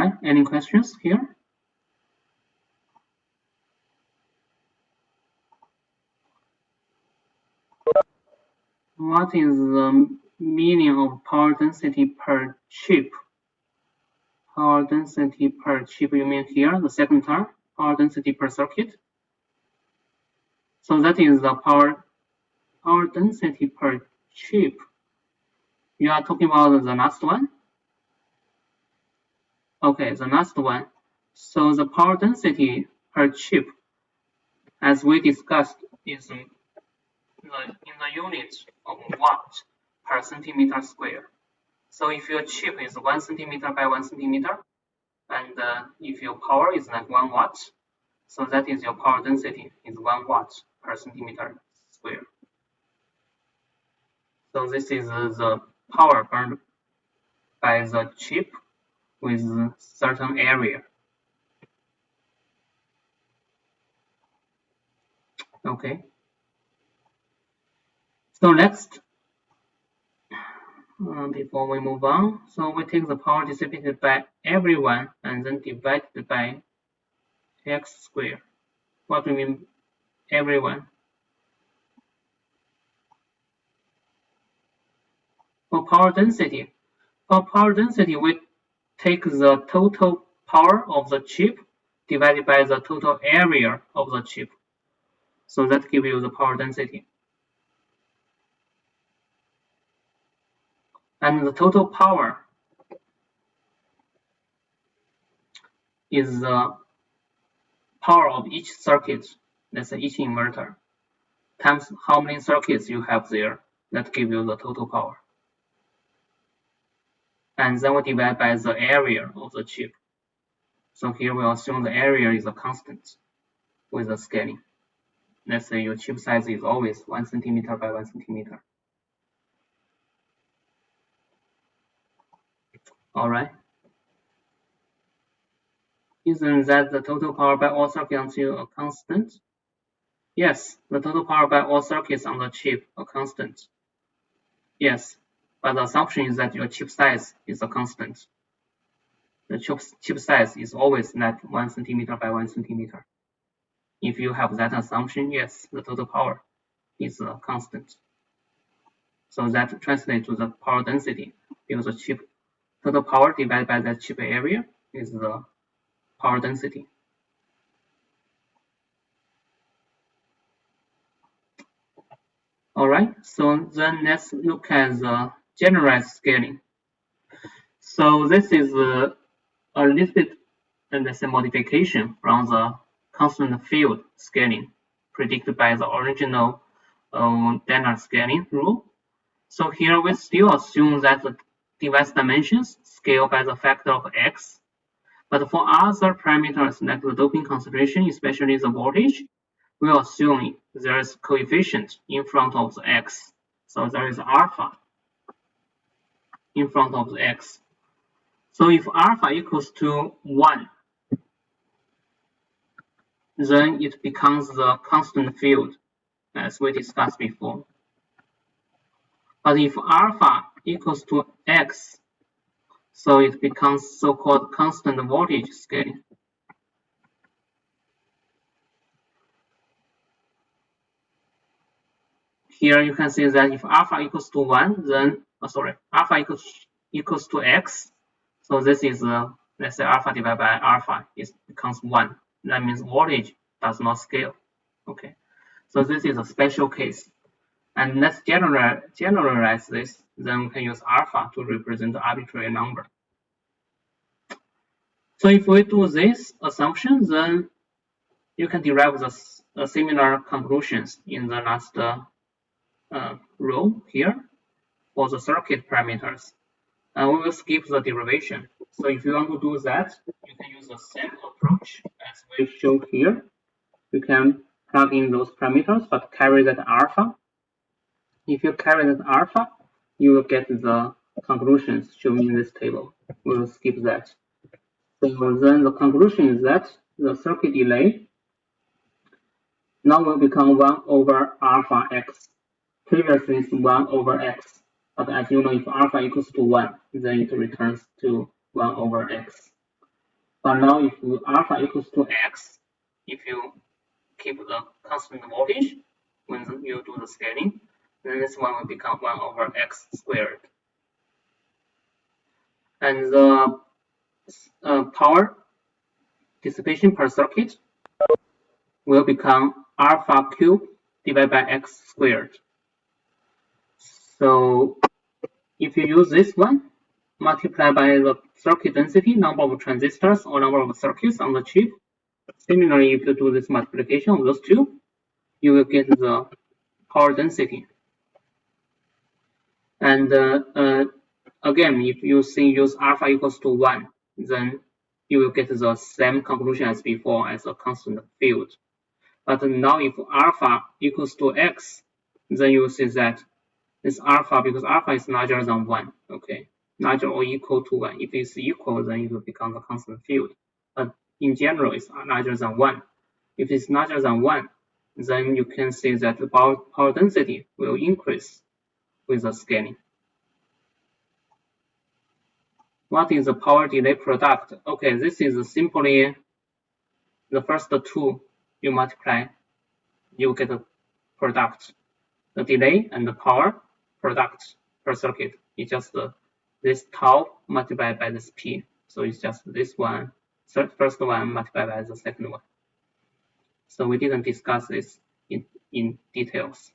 right, any questions here? What is the meaning of power density per chip? Power density per chip, you mean here, the second term, power density per circuit? So that is the power density per chip. You are talking about the last one? Okay, the last one. So the power density per chip, as we discussed, is in the unit of watt per centimeter square. So if your chip is 1 centimeter by 1 centimeter, and if your power is like 1 watt, so that is your power density is 1 watt per centimeter square. So this is the power burned by the chip with certain area. Okay. So next, before we move on, so we take the power dissipated by everyone and then divide it by x squared. What do you mean everyone? For power density, we take the total power of the chip divided by the total area of the chip. So that gives you the power density. And the total power is the power of each circuit, let's say each inverter, times how many circuits you have there. That gives you the total power. And then we divide by the area of the chip. So here we assume the area is a constant with the scaling. Let's say your chip size is always 1 centimeter by 1 centimeter. All right. Isn't that the total power by all circuits a constant? Yes, the total power by all circuits on the chip a constant. Yes, but the assumption is that your chip size is a constant. The chip size is always not 1 centimeter by 1 centimeter. If you have that assumption, yes, the total power is a constant. So that translates to the power density, because the chip total power divided by the chip area is the power density. All right, so then let's look at the generalized scaling. So this is a little bit, let's say, modification from the constant field scaling predicted by the original Dennard scaling rule. So here we still assume that the device dimensions scale by the factor of x. But for other parameters like the doping concentration, especially the voltage, we assume there is coefficient in front of the x. So there is alpha in front of the x. So if alpha equals to 1, then it becomes the constant field, as we discussed before. But if alpha equals to x, so it becomes so-called constant voltage scaling. Here you can see that if alpha equals to 1, then, alpha equals to x. So this is, let's say alpha divided by alpha becomes 1. That means voltage does not scale. Okay, so this is a special case. And let's generalize this. Then we can use alpha to represent the arbitrary number. So if we do this assumption, then you can derive the similar conclusions in the last row here for the circuit parameters. And we will skip the derivation. So if you want to do that, you can use the same approach as we showed here. You can plug in those parameters, but carry that alpha. If you carry that alpha, you will get the conclusions shown in this table. We will skip that. So then the conclusion is that the circuit delay now will become 1 over alpha x. Previously it's 1 over x. But as you know, if alpha equals to 1, then it returns to 1 over x. But now if alpha equals to x, if you keep the constant voltage when you do the scaling, then this one will become 1 over x squared. And the power dissipation per circuit will become alpha cubed divided by x squared. So if you use this one, multiply by the circuit density, number of transistors or number of circuits on the chip. Similarly, if you do this multiplication of those two, you will get the power density. And again, if you use alpha equals to 1, then you will get the same conclusion as before as a constant field. But now if alpha equals to x, then you will see that this alpha, because alpha is larger than 1, okay, larger or equal to 1. If it's equal, then it will become a constant field. But in general, it's larger than 1. If it's larger than 1, then you can see that the power density will increase with the scaling. What is the power delay product? Okay, this is simply the first two you multiply, you get a product. The delay and the power product per circuit is just this tau multiplied by this p. So it's just this one, first one multiplied by the second one. So we didn't discuss this in details.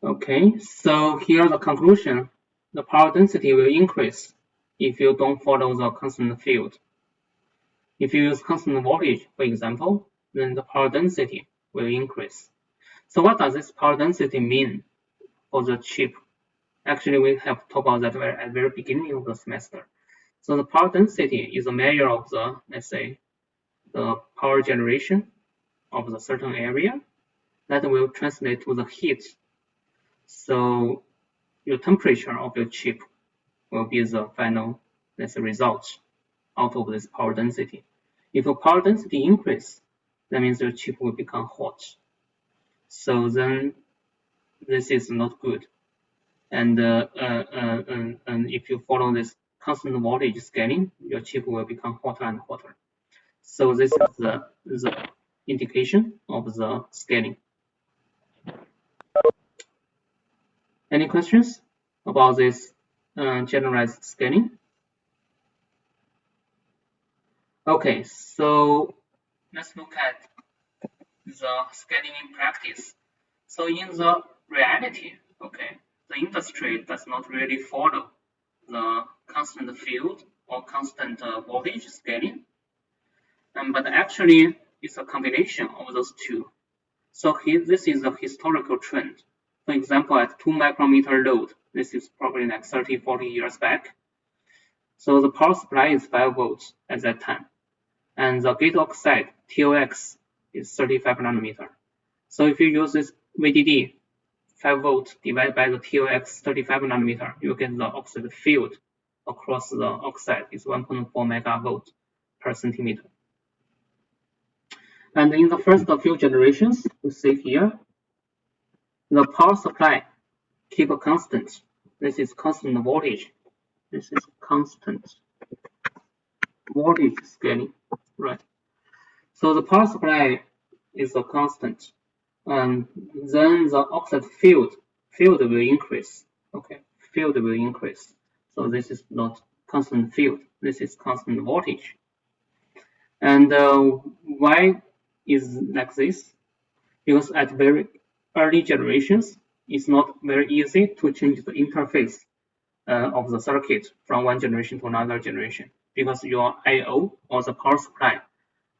Okay, so here the conclusion. The power density will increase if you don't follow the constant field. If you use constant voltage, for example, then the power density will increase. So what does this power density mean for the chip? Actually, we have talked about that at the very beginning of the semester. So the power density is a measure of the, let's say, the power generation of the certain area that will translate to the heat. So your temperature of your chip will be the final, let's say, result out of this power density. If your power density increase, that means your chip will become hot. So then this is not good. And if you follow this constant voltage scaling, your chip will become hotter and hotter. So this is the indication of the scaling. Any questions about this generalized scaling? Okay, so let's look at the scaling in practice. So in the reality, okay, the industry does not really follow the constant field or constant voltage scaling, but actually it's a combination of those two. So here, this is a historical trend. For example, at 2 micrometer load, this is probably like 30, 40 years back. So the power supply is 5 volts at that time. And the gate oxide, TOX, is 35 nanometer. So if you use this VDD, 5 volt divided by the TOX 35 nanometer, you get the oxide field across the oxide is 1.4 megavolt per centimeter. And in the first few generations, you see here, the power supply keep a constant. This is constant voltage. This is constant voltage scaling, right? So the power supply is a constant, and then the oxide field will increase. Okay, field will increase. So this is not constant field. This is constant voltage. And why is like this? Because at very early generations, it's not very easy to change the interface of the circuit from one generation to another generation, because your I/O or the power supply,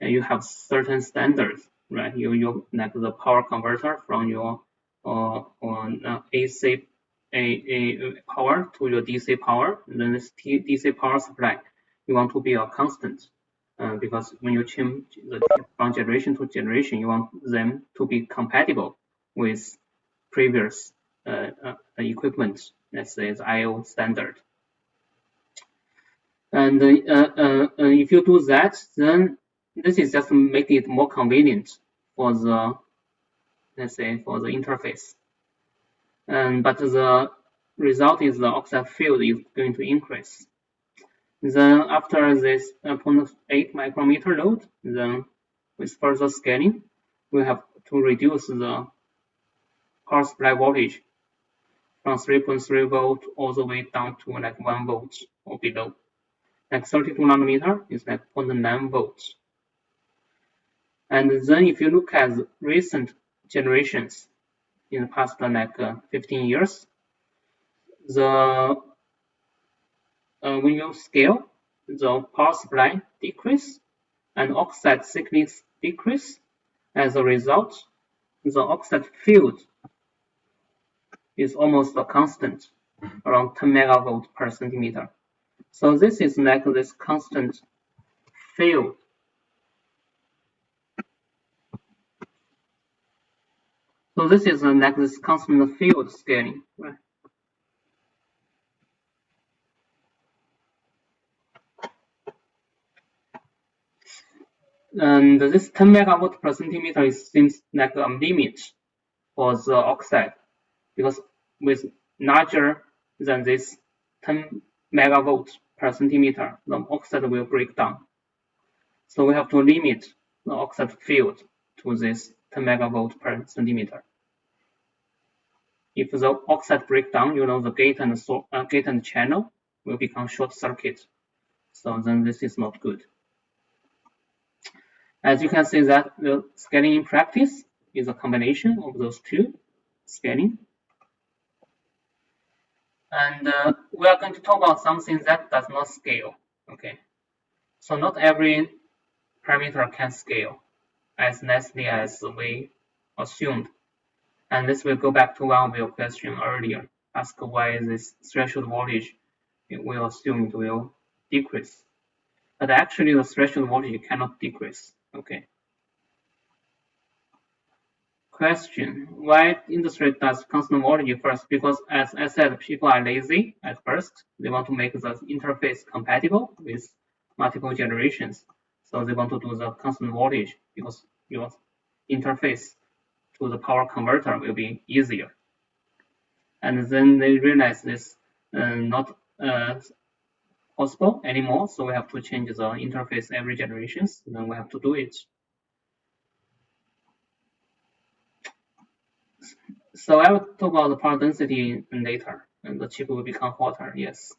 you have certain standards, right? You like the power converter from your AC power to your DC power, and then this DC power supply, you want to be a constant. Because when you change the from generation to generation, you want them to be compatible with previous equipment, let's say the I/O standard. And if you do that, then this is just make it more convenient for the, let's say, for the interface. But the result is the oxide field is going to increase. Then after this 0.8 micrometer load, then with further scaling, we have to reduce the power supply voltage from 3.3 volt all the way down to like 1 volt or below. Like 32 nanometer is like 0.9 volts. And then if you look at recent generations in the past like 15 years, the when you scale, the power supply decrease and oxide thickness decrease. As a result, the oxide field is almost a constant, around 10 megavolt per centimeter. So this is like this constant field. So this is like this constant field scaling, right? And this 10 megavolt per centimeter seems like a limit for the oxide, because with larger than this 10 megavolt per centimeter, the oxide will break down. So we have to limit the oxide field to this 10 megavolt per centimeter. If the oxide break down, the gate and channel will become short circuit. So then this is not good. As you can see that the scaling in practice is a combination of those two scaling. And we are going to talk about something that does not scale. Okay, so not every parameter can scale as nicely as we assumed. And this will go back to one of your questions earlier. Ask why this threshold voltage we assumed will decrease. But actually the threshold voltage cannot decrease. Okay. Question: why industry does constant voltage first? Because as I said, people are lazy at first. They want to make the interface compatible with multiple generations. So they want to do the constant voltage because your interface to the power converter will be easier. And then they realize this not possible anymore. So we have to change the interface every generation. Then we have to do it. So I will talk about the power density later, and the chip will become hotter. Yes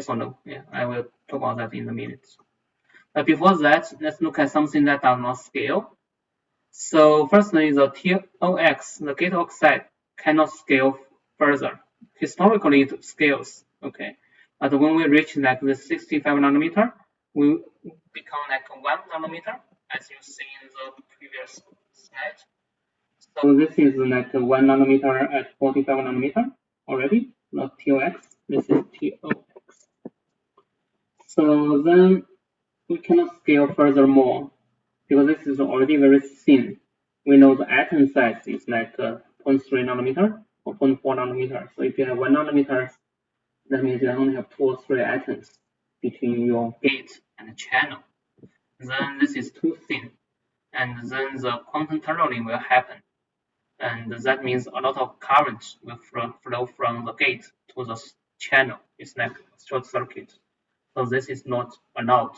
or no? Yeah, I will talk about that in a minute. But before that, let's look at something that does not scale. So firstly, the TOX, the gate oxide, cannot scale further. Historically, it scales, okay. But when we reach like the 65 nanometer, we become like 1 nanometer, as you see in the previous slide. So this is like 1 nanometer at 45 nanometer already, not TOX. This is TOX. So then we cannot scale furthermore because this is already very thin. We know the atom size is like 0.3 nanometer or 0.4 nanometer. So if you have 1 nanometer, that means you only have 2 or 3 atoms between your gate and channel. Then this is too thin, and then the quantum tunneling will happen. And that means a lot of current will flow from the gate to the channel. It's like a short circuit. So this is not allowed.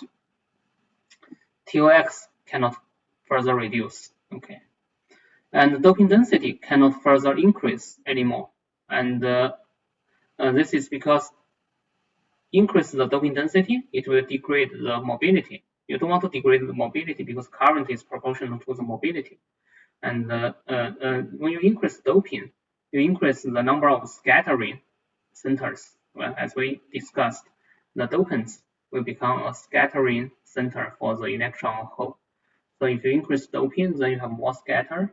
TOX cannot further reduce. Okay. And the doping density cannot further increase anymore. And this is because increase the doping density, it will degrade the mobility. You don't want to degrade the mobility because current is proportional to the mobility. And when you increase doping, you increase the number of scattering centers. Well, as we discussed, the dopants will become a scattering center for the electron hole. So if you increase doping, then you have more scattering,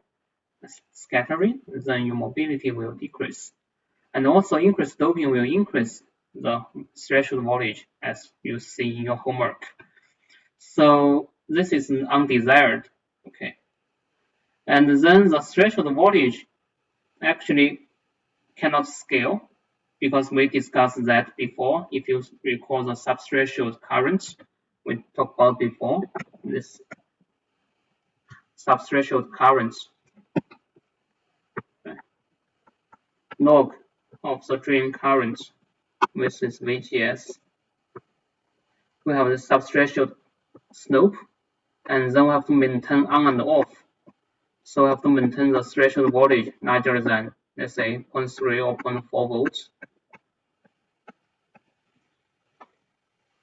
then your mobility will decrease. And also increased doping will increase the threshold voltage, as you see in your homework. So this is undesired. Okay. And then the threshold voltage actually cannot scale because we discussed that before. If you recall the subthreshold current we talked about before, this subthreshold current, log of the drain current versus VGS. we have the subthreshold slope, and then we have to maintain on and off. So we have to maintain the threshold voltage larger than, let's say, 0.3 or 0.4 volts.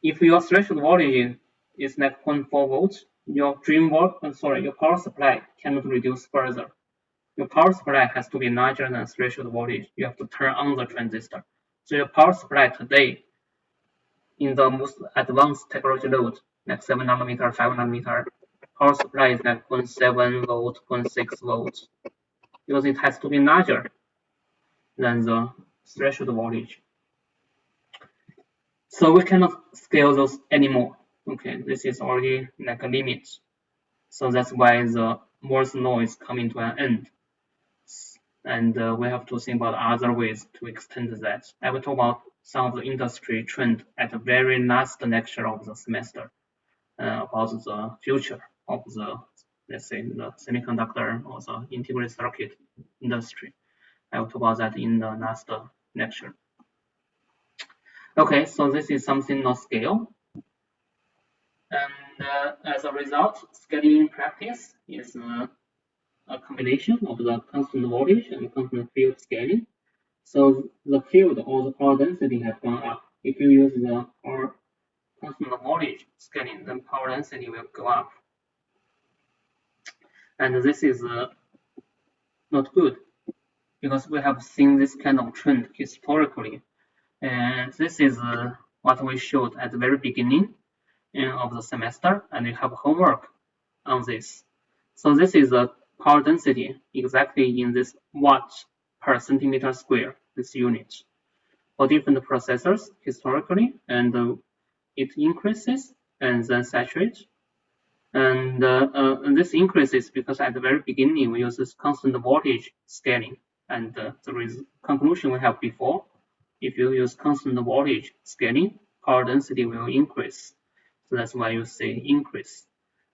If your threshold voltage is like 0.4 volts, your your power supply cannot reduce further. Your power supply has to be larger than threshold voltage. You have to turn on the transistor. So your power supply today, in the most advanced technology node, like 7 nanometer, 5 nanometer, power supply is like 0.7 volt, 0.6 volts, because it has to be larger than the threshold voltage. So we cannot scale those anymore. Okay, this is already like a limit. So that's why the Moore's law is coming to an end. And we have to think about other ways to extend that. I will talk about some of the industry trend at the very last lecture of the semester about the future of the, let's say, the semiconductor or the integrated circuit industry. I will talk about that in the last lecture. Okay, so this is something not scale. And as a result, scaling in practice is a combination of the constant voltage and constant field scaling. So the field or the power density has gone up. If you use the constant voltage scaling, then power density will go up. And this is not good, because we have seen this kind of trend historically. And this is what we showed at the very beginning of the semester, and you have homework on this. So this is the power density exactly in this watt per centimeter square, this unit, for different processors historically, and it increases and then saturates. And this increases because at the very beginning we use this constant voltage scaling, and the conclusion we have before, if you use constant voltage scaling, power density will increase. So that's why you see increase.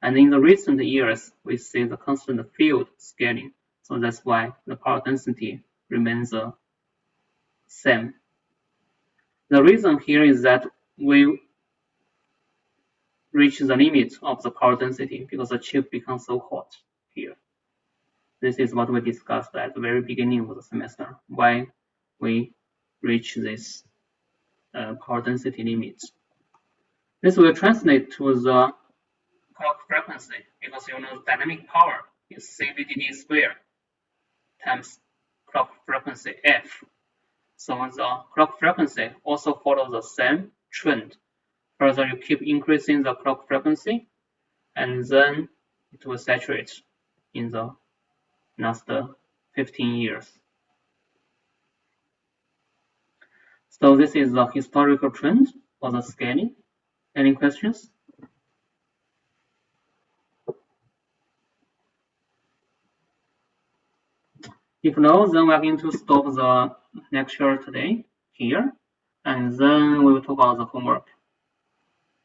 And in the recent years, we see the constant field scaling. So that's why the power density remains the same. The reason here is that we reach the limit of the power density because the chip becomes so hot here. This is what we discussed at the very beginning of the semester, why we reach this power density limit. This will translate to the clock frequency, because you know dynamic power is CVDD squared times clock frequency f. So the clock frequency also follows the same trend. Further, you keep increasing the clock frequency, and then it will saturate in the next 15 years. So this is the historical trend for the scaling. Any questions? If no, then we are going to stop the lecture today here, and then we will talk about the homework.